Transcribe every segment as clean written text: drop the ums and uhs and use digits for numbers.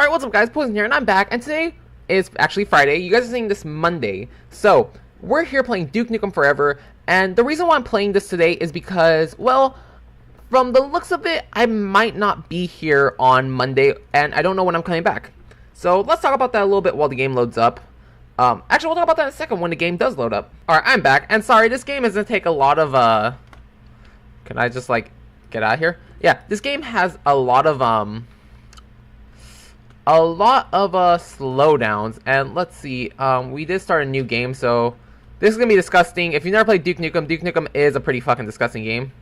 Alright, what's up guys, Poison here, and I'm back, and today is actually Friday. You guys are seeing this Monday. So, we're here playing Duke Nukem Forever, and the reason why I'm playing this today is because, well, from the looks of it, I might not be here on Monday, and I don't know when I'm coming back. So, let's talk about that a little bit while the game loads up. Actually, we'll talk about that in a second when the game does load up. Alright, I'm back, and sorry, this game is going to take a lot of, Can I just, like, get out of here? Yeah, this game has a lot of slowdowns, and let's see, we did start a new game, so this is gonna be disgusting. If you've never played Duke Nukem is a pretty fucking disgusting game.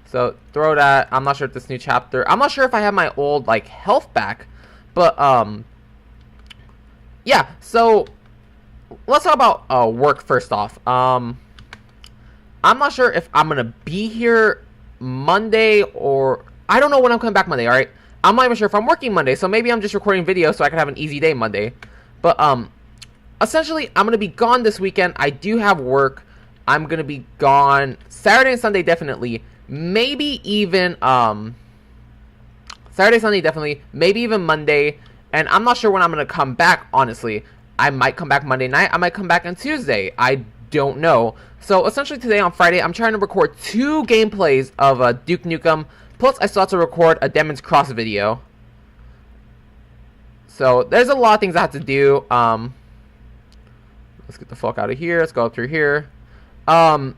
So throw that. I'm not sure if this new chapter, I'm not sure if I have my old like health back, but yeah, so let's talk about work first off. I'm not sure if I'm gonna be here Monday, or I don't know when I'm coming back Monday. All right, I'm not even sure if I'm working Monday, so maybe I'm just recording videos so I can have an easy day Monday. But essentially, I'm gonna be gone this weekend. I do have work. I'm gonna be gone Saturday and Sunday definitely. Maybe even Saturday, Sunday definitely. Maybe even Monday. And I'm not sure when I'm gonna come back. Honestly, I might come back Monday night. I might come back on Tuesday. I don't know. So essentially, today on Friday, I'm trying to record 2 gameplays of Duke Nukem. Plus, I still have to record a Demon's Cross video. So, there's a lot of things I have to do. Let's get the fuck out of here. Let's go up through here. One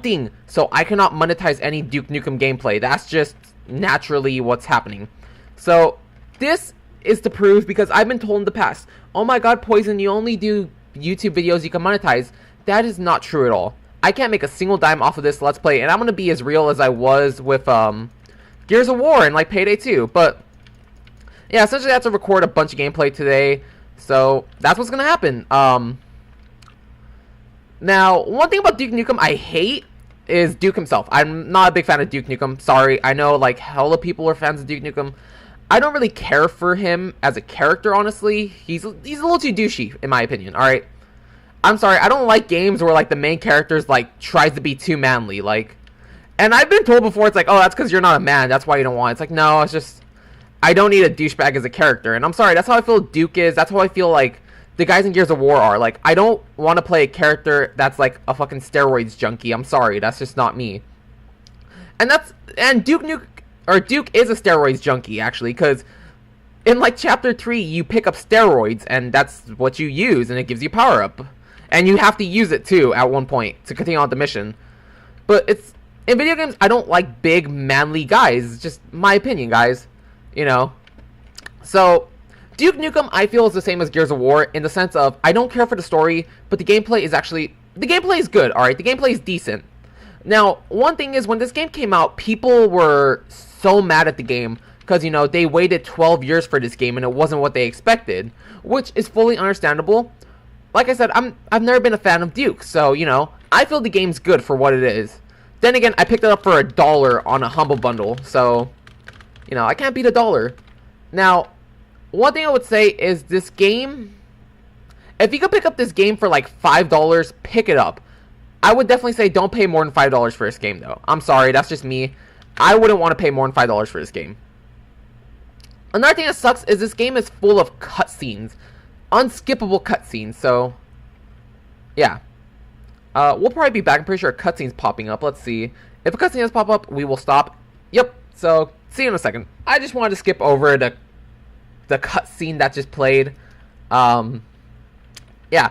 thing. So, I cannot monetize any Duke Nukem gameplay. That's just naturally what's happening. So, this is to prove, because I've been told in the past, oh my god, Poison, you only do YouTube videos you can monetize. That is not true at all. I can't make a single dime off of this Let's Play, and I'm going to be as real as I was with Gears of War and like Payday 2. But yeah, essentially I have to record a bunch of gameplay today, so that's what's going to happen. Now, one thing about Duke Nukem I hate is Duke himself. I'm not a big fan of Duke Nukem. Sorry, I know like hella people are fans of Duke Nukem. I don't really care for him as a character, honestly. He's a little too douchey, in my opinion, alright? I'm sorry, I don't like games where, like, the main character's, like, tries to be too manly, like, and I've been told before, it's like, oh, that's because you're not a man, that's why you don't want it. It's like, no, it's just, I don't need a douchebag as a character, and I'm sorry, that's how I feel Duke is, that's how I feel, like, the guys in Gears of War are. Like, I don't want to play a character that's, like, a fucking steroids junkie. I'm sorry, that's just not me. And Duke is a steroids junkie, actually, because in, like, Chapter 3, you pick up steroids, and that's what you use, and it gives you power-up. And you have to use it, too, at one point, to continue on the mission. But it's... in video games, I don't like big, manly guys. It's just my opinion, guys. You know? So, Duke Nukem, I feel, is the same as Gears of War, in the sense of, I don't care for the story, but the gameplay is actually... the gameplay is good, alright? The gameplay is decent. Now, one thing is, when this game came out, people were so mad at the game, because, you know, they waited 12 years for this game, and it wasn't what they expected. Which is fully understandable. Like I said, I've never been a fan of Duke, so, you know, I feel the game's good for what it is. Then again, I picked it up for $1 on a Humble Bundle, so, you know, I can't beat $1. Now, one thing I would say is this game, if you could pick up this game for like $5, pick it up. I would definitely say don't pay more than $5 for this game, though. I'm sorry, that's just me. I wouldn't want to pay more than $5 for this game. Another thing that sucks is this game is full of cutscenes. Unskippable cutscenes, so yeah. We'll probably be back. I'm pretty sure a cutscene's popping up. Let's see. If a cutscene does pop up, we will stop. Yep, so see you in a second. I just wanted to skip over the cutscene that just played. Yeah.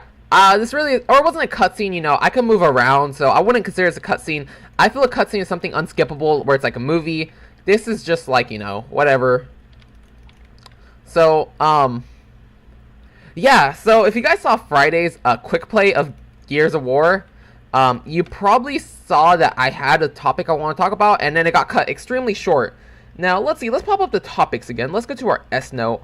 This really, or it wasn't a cutscene, you know, I could move around, so I wouldn't consider it a cutscene. I feel a cutscene is something unskippable, where it's like a movie. This is just like, you know, whatever. So, yeah, so if you guys saw Friday's quick play of Gears of War, you probably saw that I had a topic I want to talk about, and then it got cut extremely short. Now, let's see, let's pop up the topics again. Let's go to our S-Note.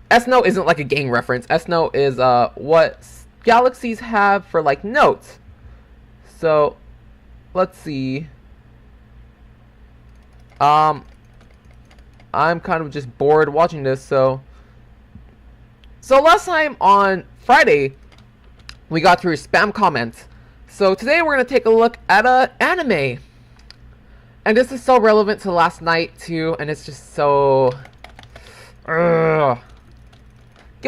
S-Note isn't like a gang reference. S-Note is what galaxies have for, like, notes. So, let's see. I'm kind of just bored watching this, so last time on Friday, we got through spam comments. So today we're going to take a look at an anime. And this is so relevant to last night too, and it's just so...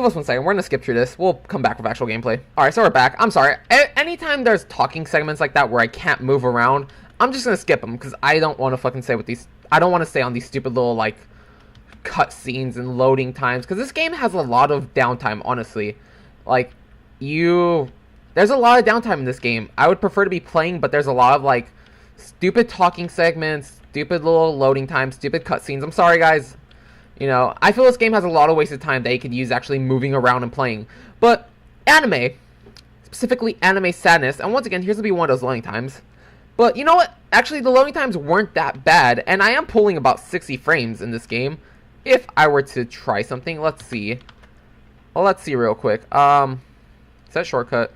us 1 second. We're gonna skip through this. We'll come back with actual gameplay. Alright, so we're back. I'm sorry. Anytime there's talking segments like that where I can't move around, I'm just gonna skip them, because I don't want to fucking say what these... I don't want to stay on these stupid little, like, cutscenes and loading times, because this game has a lot of downtime, honestly. Like, there's a lot of downtime in this game. I would prefer to be playing, but there's a lot of, like, stupid talking segments, stupid little loading times, stupid cutscenes. I'm sorry, guys. You know, I feel this game has a lot of wasted time that you could use actually moving around and playing. But anime, specifically anime sadness, and once again, here's gonna be one of those loading times. But you know what? Actually, the loading times weren't that bad, and I am pulling about 60 frames in this game. If I were to try something, let's see. Well, let's see real quick. Set shortcut.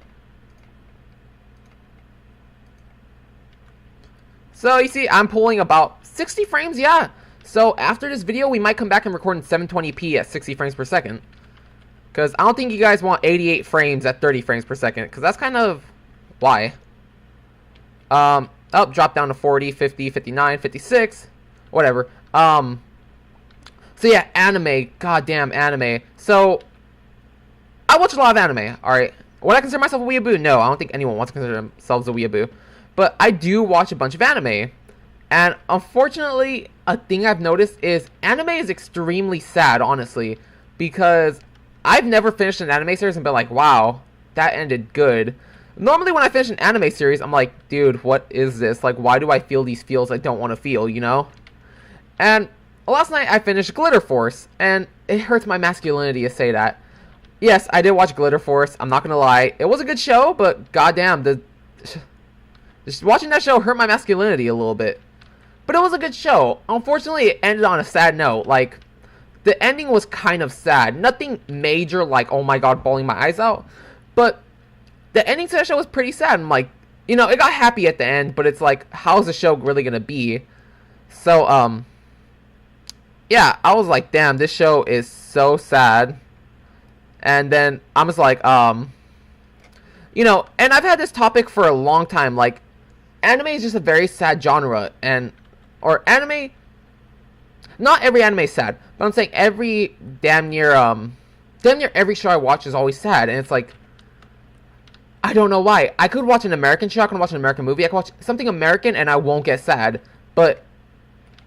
So you see, I'm pulling about 60 frames, yeah. So after this video, we might come back and record in 720p at 60 frames per second. Because I don't think you guys want 88 frames at 30 frames per second. Because that's kind of... why? Drop down to 40, 50, 59, 56. Whatever. So yeah, anime. Goddamn anime. So, I watch a lot of anime, alright? Would I consider myself a weeaboo? No, I don't think anyone wants to consider themselves a weeaboo. But I do watch a bunch of anime. And unfortunately, a thing I've noticed is anime is extremely sad, honestly. Because I've never finished an anime series and been like, wow, that ended good. Normally when I finish an anime series, I'm like, dude, what is this? Like, why do I feel these feels I don't want to feel, you know? And last night I finished Glitter Force, and it hurts my masculinity to say that. Yes, I did watch Glitter Force, I'm not gonna lie. It was a good show, but goddamn, just watching that show hurt my masculinity a little bit. But it was a good show. Unfortunately, it ended on a sad note. Like, the ending was kind of sad. Nothing major, like, oh my god, bawling my eyes out. But the ending to that show was pretty sad. I'm like, you know, it got happy at the end, but it's like, how's the show really gonna be? So, yeah, I was like, damn, this show is so sad. And then I'm just like, you know, and I've had this topic for a long time. Like, anime is just a very sad genre, or anime, not every anime is sad, but I'm saying every damn near every show I watch is always sad, and it's like, I don't know why. I could watch an American show, I can watch an American movie, I can watch something American and I won't get sad, but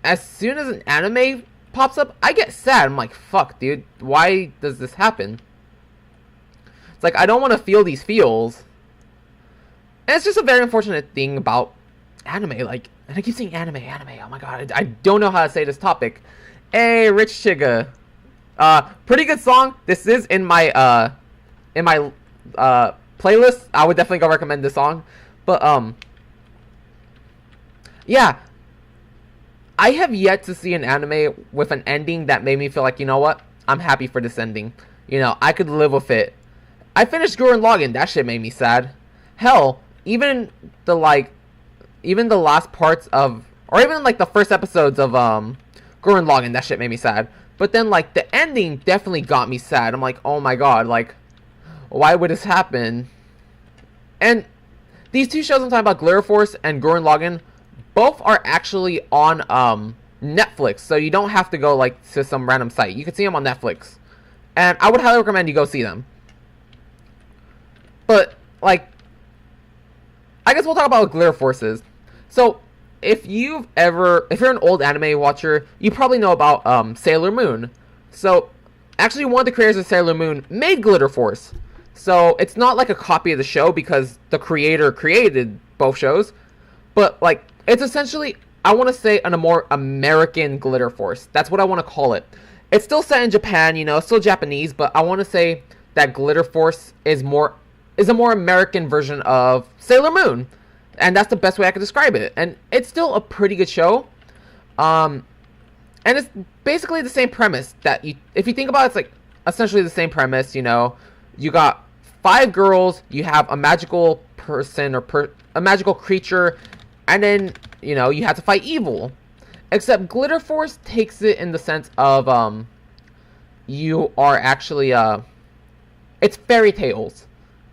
as soon as an anime pops up, I get sad. I'm like, fuck, dude, why does this happen? It's like, I don't want to feel these feels. And it's just a very unfortunate thing about anime, like, and I keep saying anime, oh my god, I don't know how to say this topic. Hey, Rich Chiga. Pretty good song. This is in my playlist. I would definitely go recommend this song. But, yeah. I have yet to see an anime with an ending that made me feel like, you know what? I'm happy for this ending. You know, I could live with it. I finished Gurren Lagann. That shit made me sad. Hell, even the last parts of, or even like the first episodes of Gurren Lagann, that shit made me sad. But then like the ending definitely got me sad. I'm like, oh my god, like, why would this happen? And these two shows I'm talking about, Glitter Force and Gurren Lagann, both are actually on Netflix, so you don't have to go like to some random site. You can see them on Netflix, and I would highly recommend you go see them. But like, I guess we'll talk about what Glitter Force is. So, if you're an old anime watcher, you probably know about Sailor Moon. So, actually, one of the creators of Sailor Moon made Glitter Force. So, it's not like a copy of the show because the creator created both shows. But, like, it's essentially, I want to say, a more American Glitter Force. That's what I want to call it. It's still set in Japan, you know, still Japanese, but I want to say that Glitter Force is a more American version of Sailor Moon. And that's the best way I can describe it. And it's still a pretty good show. And it's basically the same premise that if you think about it, it's like essentially the same premise, you know. You got 5 girls, you have a magical person or a magical creature, and then, you know, you have to fight evil. Except Glitter Force takes it in the sense of you are actually it's fairy tales.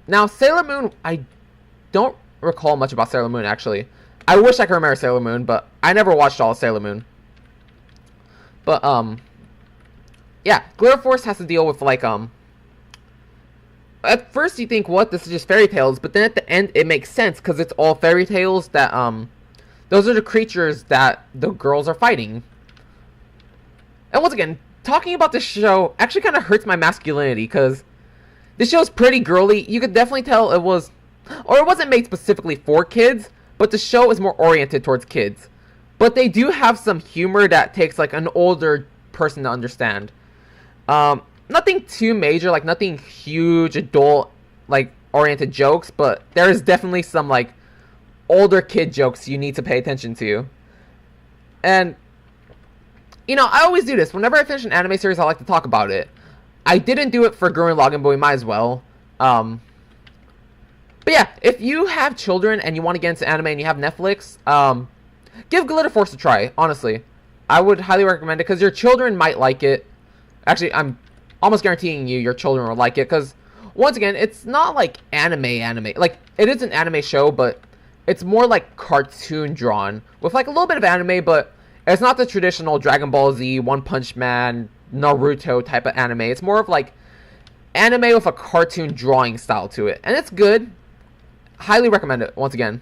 Now, Sailor Moon, I don't recall much about Sailor Moon, actually. I wish I could remember Sailor Moon, but I never watched all of Sailor Moon. But, yeah, Glitter Force has to deal with, like, at first you think, what, this is just fairy tales, but then at the end it makes sense because it's all fairy tales that those are the creatures that the girls are fighting. And once again, talking about this show actually kind of hurts my masculinity because this show's pretty girly. You could definitely tell it was, or it wasn't made specifically for kids, but the show is more oriented towards kids. But they do have some humor that takes like an older person to understand. Nothing too major, like nothing huge adult like oriented jokes, but there is definitely some like older kid jokes you need to pay attention to. And you know, I always do this. Whenever I finish an anime series, I like to talk about it. I didn't do it for Gurren Lagann, but we might as well. But yeah, if you have children and you want to get into anime and you have Netflix, give Glitter Force a try, honestly. I would highly recommend it because your children might like it. Actually, I'm almost guaranteeing you your children will like it because, once again, it's not like anime. Like, it is an anime show, but it's more like cartoon drawn with like a little bit of anime, but it's not the traditional Dragon Ball Z, One Punch Man, Naruto type of anime. It's more of like anime with a cartoon drawing style to it. And it's good. Highly recommend it, once again.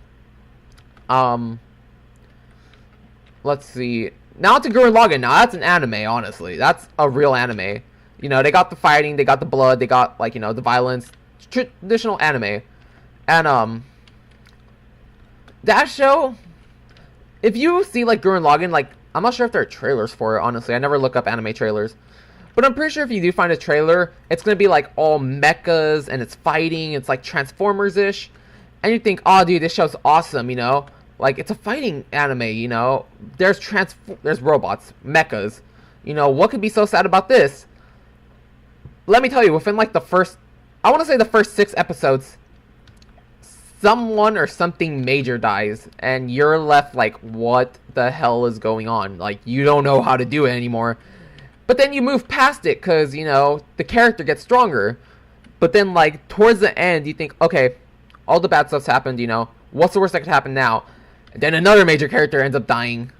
Let's see. Now to Gurren Lagann. Now that's an anime, honestly. That's a real anime. You know, they got the fighting, they got the blood, they got, like, you know, the violence. Traditional anime. And, that show, if you see, like, Gurren Lagann, like, I'm not sure if there are trailers for it, honestly. I never look up anime trailers. But I'm pretty sure if you do find a trailer, it's going to be, like, all mechas, and it's fighting, it's, like, Transformers-ish. And you think, oh, dude, this show's awesome, you know? Like, it's a fighting anime, you know? There's robots, mechas. You know, what could be so sad about this? Let me tell you, within, like, the first 6 episodes, someone or something major dies, and you're left like, what the hell is going on? Like, you don't know how to do it anymore. But then you move past it, because, you know, the character gets stronger. But then, like, towards the end, you think, okay, all the bad stuff's happened, you know, what's the worst that could happen now? And then another major character ends up dying.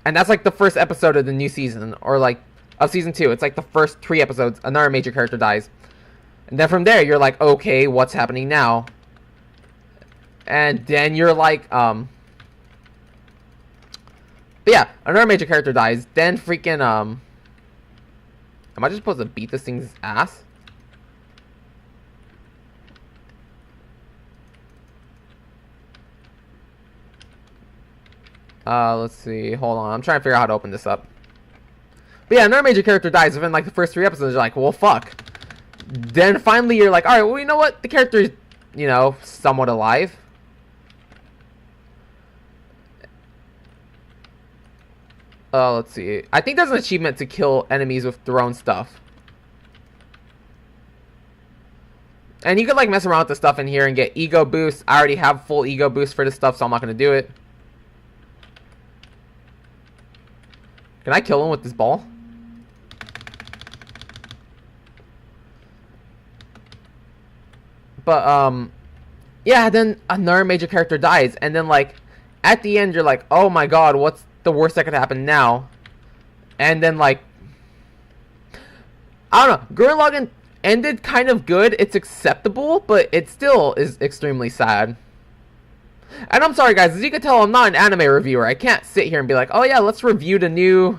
And that's, like, the first episode of the new season, or, like, of season 2. It's, like, the first 3 episodes, another major character dies. And then from there, you're like, okay, what's happening now? And then you're like, but yeah, another major character dies. Then freaking, am I just supposed to beat this thing's ass? Let's see. Hold on. I'm trying to figure out how to open this up. But yeah, another major character dies within, like, the first 3 episodes. You're like, well, fuck. Then finally you're like, alright, well, you know what? The character's, you know, somewhat alive. Let's see. I think there's an achievement to kill enemies with thrown stuff. And you could, like, mess around with the stuff in here and get ego boosts. I already have full ego boost for this stuff, so I'm not going to do it. Can I kill him with this ball? But, yeah, then another major character dies. And then, like, at the end, you're like, oh my god, what's the worst that could happen now? And then, like, I don't know, Gurren Lagann ended kind of good. It's acceptable, but it still is extremely sad. And I'm sorry, guys, as you can tell, I'm not an anime reviewer. I can't sit here and be like, oh yeah, let's review the new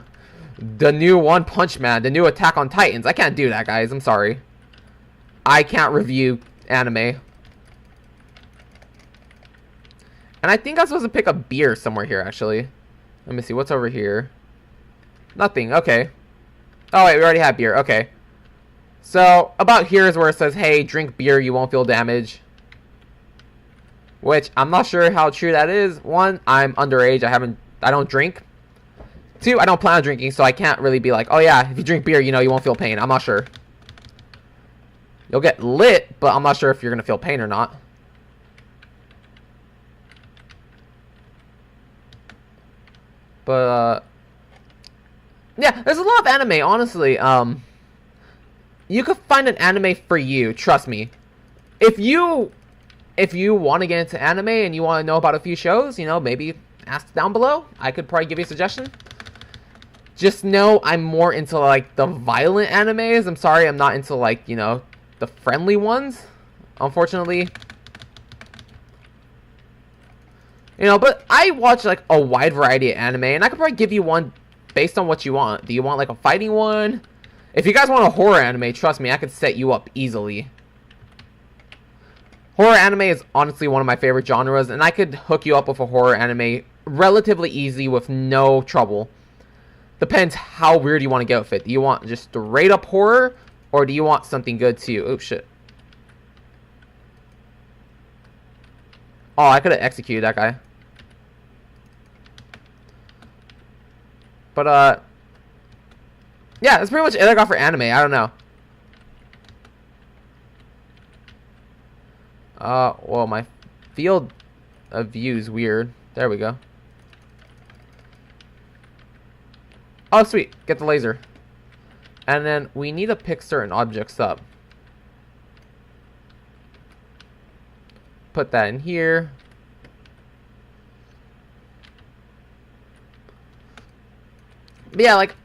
One Punch Man, the new Attack on Titans. I can't do that, guys. I'm sorry. I can't review anime. And I think I'm supposed to pick up beer somewhere here, actually. Let me see, what's over here? Nothing, okay. Oh, wait, we already have beer, okay. So, about here is where it says, hey, drink beer, you won't feel damage. Which, I'm not sure how true that is. 1, I'm underage, I don't drink. 2, I don't plan on drinking, so I can't really be like, oh yeah, if you drink beer, you know, you won't feel pain. I'm not sure. You'll get lit, but I'm not sure if you're gonna feel pain or not. But, yeah, there's a lot of anime, honestly. You could find an anime for you, trust me. If you want to get into anime and you want to know about a few shows, you know, maybe ask down below. I could probably give you a suggestion. Just know I'm more into, like, the violent animes. I'm sorry, I'm not into, like, you know, the friendly ones, unfortunately. You know, but I watch like a wide variety of anime, and I could probably give you one based on what you want. Do you want like a fighting one? If you guys want a horror anime, trust me, I could set you up easily. Horror anime is honestly one of my favorite genres, and I could hook you up with a horror anime relatively easy with no trouble. Depends how weird you want to get with it. Do you want just straight up horror, or do you want something good too? Oh shit. Oh, I could have executed that guy. But, yeah, that's pretty much it I got for anime. I don't know. Well, my field of view is weird. There we go. Oh, sweet. Get the laser. And then we need to pick certain objects up. Put that in here. But yeah, like,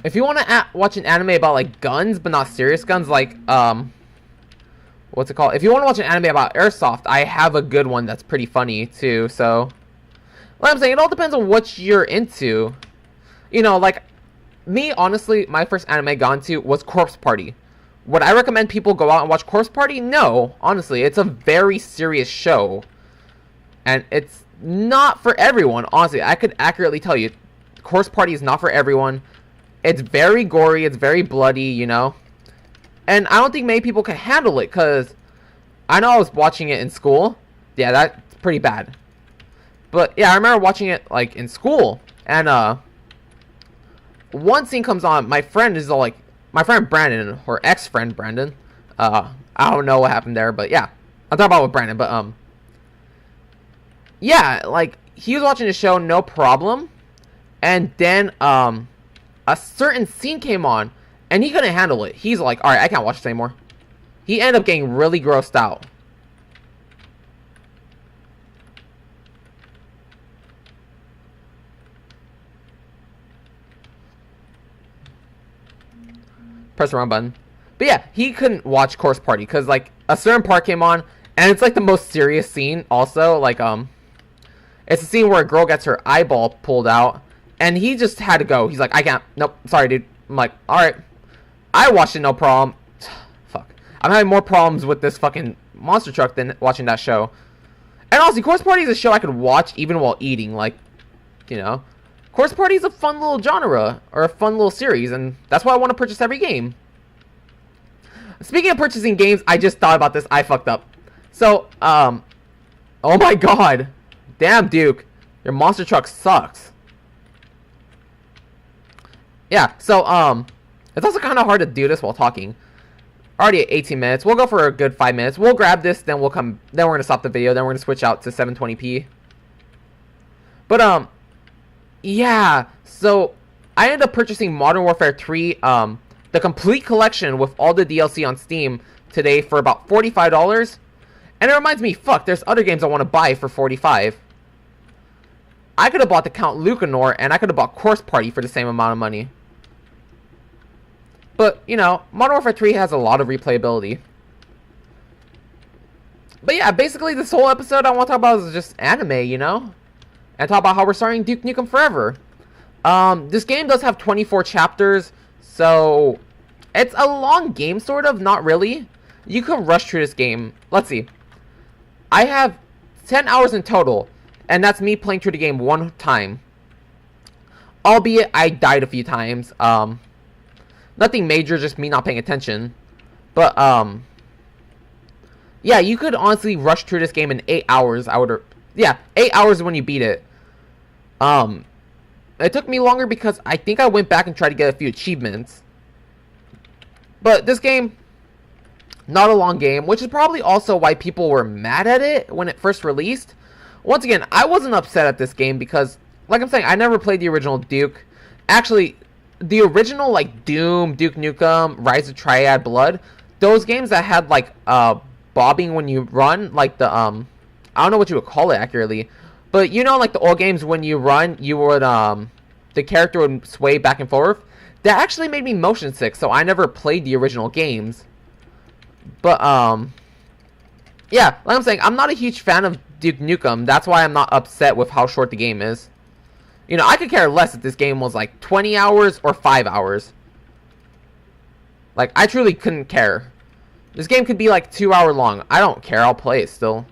if you want to watch an anime about, like, guns, but not serious guns, like, what's it called? If you want to watch an anime about airsoft, I have a good one that's pretty funny, too, so, like I'm saying, it all depends on what you're into. You know, like, me, honestly, my first anime I got into was Corpse Party. Would I recommend people go out and watch Corpse Party? No, honestly, it's a very serious show, and it's not for everyone, honestly. I could accurately tell you, Corpse Party is not for everyone. It's very gory, it's very bloody, you know, and I don't think many people can handle it, because I know I was watching it in school. Yeah, that's pretty bad. But yeah, I remember watching it like in school, and one scene comes on. My friend is all like, my friend Brandon, or ex-friend Brandon, I don't know what happened there, but yeah, I'm talking about with Brandon. But yeah, like, he was watching the show, no problem, and then a certain scene came on, and he couldn't handle it. He's like, alright, I can't watch this anymore. He ended up getting really grossed out. Press the wrong button. But yeah, he couldn't watch Corpse Party, because, like, a certain part came on, and it's, like, the most serious scene, also. Like, it's a scene where a girl gets her eyeball pulled out, and he just had to go. He's like, I can't. Nope. Sorry, dude. I'm like, alright. I watched it, no problem. Fuck. I'm having more problems with this fucking monster truck than watching that show. And honestly, Corpse Party is a show I could watch even while eating. Like, you know. Corpse Party is a fun little genre, or a fun little series, and that's why I want to purchase every game. Speaking of purchasing games, I just thought about this. I fucked up. So, oh my god. Damn, Duke. Your monster truck sucks. Yeah, so, it's also kind of hard to do this while talking. Already at 18 minutes. We'll go for a good 5 minutes. We'll grab this, then we'll come, then we're going to stop the video, then we're going to switch out to 720p. But, yeah, so, I ended up purchasing Modern Warfare 3, the complete collection with all the DLC on Steam today for about $45. And it reminds me, fuck, there's other games I want to buy for $45. I could have bought the Count Lucanor, and I could have bought Corpse Party for the same amount of money. But, you know, Modern Warfare 3 has a lot of replayability. But yeah, basically this whole episode I want to talk about is just anime, you know? And talk about how we're starting Duke Nukem Forever. This game does have 24 chapters, so it's a long game, sort of, not really. You can rush through this game. Let's see. I have 10 hours in total, and that's me playing through the game one time. Albeit, I died a few times. Nothing major, just me not paying attention. But, yeah, you could honestly rush through this game in 8 hours. Yeah, 8 hours when you beat it. It took me longer because I think I went back and tried to get a few achievements. But this game, not a long game, which is probably also why people were mad at it when it first released. Once again, I wasn't upset at this game because, like I'm saying, I never played the original Duke. Actually, the original, like, Doom, Duke Nukem, Rise of Triad, Blood, those games that had, like, bobbing when you run, like the, I don't know what you would call it accurately, but you know, like the old games when you run, you would, the character would sway back and forth. That actually made me motion sick, so I never played the original games. But, yeah, like I'm saying, I'm not a huge fan of Duke Nukem. That's why I'm not upset with how short the game is. You know, I could care less if this game was like 20 hours or 5 hours. Like, I truly couldn't care. This game could be like 2 hour long. I don't care. I'll play it still.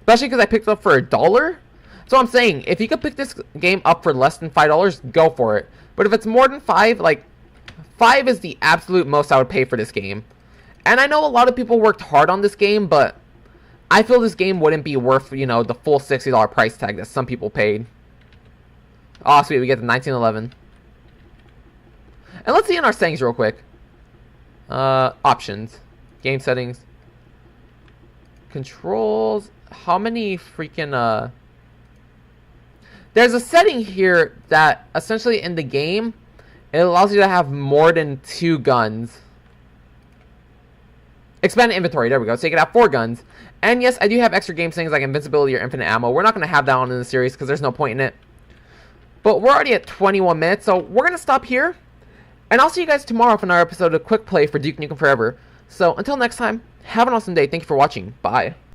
Especially because I picked it up for $1. So I'm saying, if you could pick this game up for less than $5, go for it. But if it's more than 5, like, 5 is the absolute most I would pay for this game. And I know a lot of people worked hard on this game, but I feel this game wouldn't be worth, you know, the full $60 price tag that some people paid. Oh, sweet, we get the 1911. And let's see in our settings real quick. Options. Game settings. Controls. How many freaking, There's a setting here that, essentially in the game, it allows you to have more than 2 guns. Expand inventory, there we go. So you can have 4 guns. And yes, I do have extra game settings like invincibility or infinite ammo. We're not going to have that on in the series because there's no point in it. But we're already at 21 minutes, so we're going to stop here. And I'll see you guys tomorrow for another episode of Quick Play for Duke Nukem Forever. So until next time, have an awesome day. Thank you for watching. Bye.